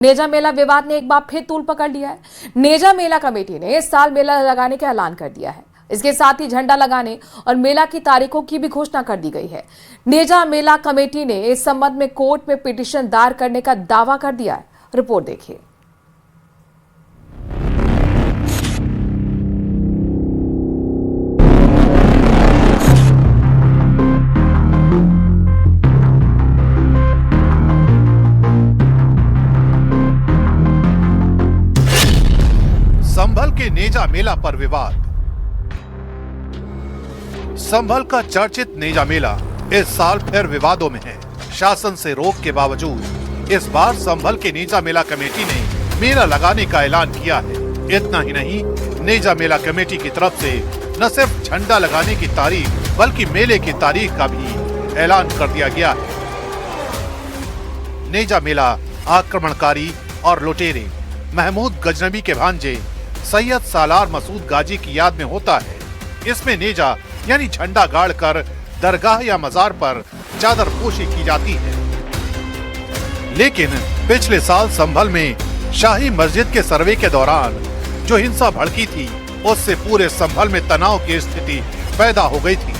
नेजा मेला विवाद ने एक बार फिर तूल पकड़ लिया है। नेजा मेला कमेटी ने इस साल मेला लगाने का ऐलान कर दिया है। इसके साथ ही झंडा लगाने और मेला की तारीखों की भी घोषणा कर दी गई है। नेजा मेला कमेटी ने इस संबंध में कोर्ट में पिटीशन दायर करने का दावा कर दिया है। रिपोर्ट देखिए। संभल के नेजा मेला पर विवाद। संभल का चर्चित नेजा मेला इस साल फिर विवादों में है। शासन से रोक के बावजूद इस बार संभल के नेजा मेला कमेटी ने मेला लगाने का ऐलान किया है। इतना ही नहीं, नेजा मेला कमेटी की तरफ से न सिर्फ झंडा लगाने की तारीख बल्कि मेले की तारीख का भी ऐलान कर दिया गया है। नेजा मेला आक्रमणकारी और लुटेरे महमूद गजनबी के भांजे सैयद सालार मसूद गाजी की याद में होता है। इसमें नेजा यानी झंडा गाड़ कर दरगाह या मजार पर चादर पोशी की जाती है। लेकिन पिछले साल संभल में शाही मस्जिद के सर्वे के दौरान जो हिंसा भड़की थी, उससे पूरे संभल में तनाव की स्थिति पैदा हो गई थी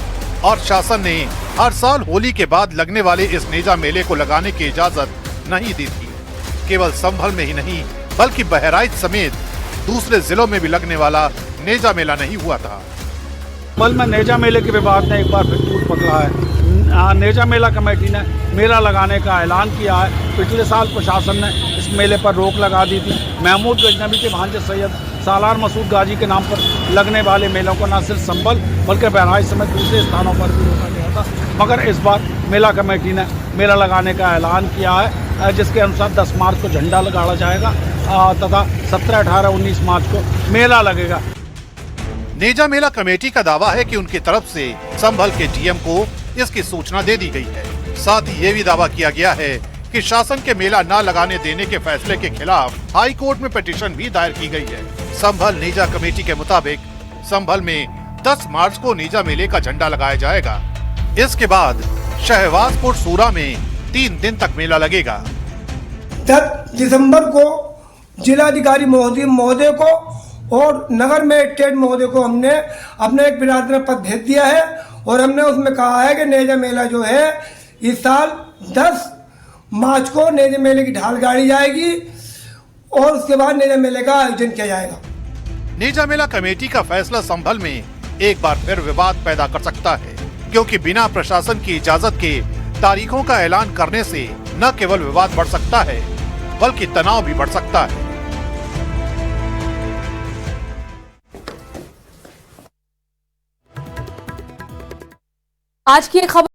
और शासन ने हर साल होली के बाद लगने वाले इस नेजा मेले को लगाने की इजाजत नहीं दी थी। केवल संभल में ही नहीं बल्कि बहराइच समेत दूसरे जिलों में भी लगने वाला नेजा मेला नहीं हुआ था। संभल में नेजा मेले के विवाद ने एक बार फिर तूल पकड़ा है। नेजा मेला कमेटी ने मेला लगाने का ऐलान किया है। पिछले साल प्रशासन ने इस मेले पर रोक लगा दी थी। महमूद गजनबी के भांजे सैयद सालार मसूद गाजी के नाम पर लगने वाले मेलों को न सिर्फ संभल बल्कि बहराइच समेत दूसरे स्थानों पर भी रोका गया था। मगर इस बार मेला कमेटी ने मेला लगाने का ऐलान किया है, जिसके अनुसार 10 मार्च को झंडा लगाया जाएगा तथा 17, 18, 19 मार्च को मेला लगेगा। नेजा मेला कमेटी का दावा है कि उनकी तरफ से संभल के डीएम को इसकी सूचना दे दी गई है। साथ ही ये भी दावा किया गया है कि शासन के मेला न लगाने देने के फैसले के खिलाफ हाई कोर्ट में पिटीशन भी दायर की गई है। संभल नेजा कमेटी के मुताबिक संभल में 10 मार्च को नेजा मेले का झंडा लगाया जाएगा। इसके बाद शहबाजपुर सूरा में 3 दिन तक मेला लगेगा। 10 दिसंबर को जिलाधिकारी महोदय को और नगर मजिस्ट्रेट महोदय को हमने अपना एक विरासत पत्र भेज दिया है और हमने उसमें कहा है कि नेजा मेला जो है इस साल 10 मार्च को नेजा मेले की ढाल गाड़ी जाएगी और उसके बाद नेजा मेले का आयोजन किया जाएगा। नेजा मेला कमेटी का फैसला संभल में एक बार फिर विवाद पैदा कर सकता है, क्योंकि बिना प्रशासन की इजाजत के तारीखों का ऐलान करने से न केवल विवाद बढ़ सकता है बल्कि तनाव भी बढ़ सकता है। आज की एक खबर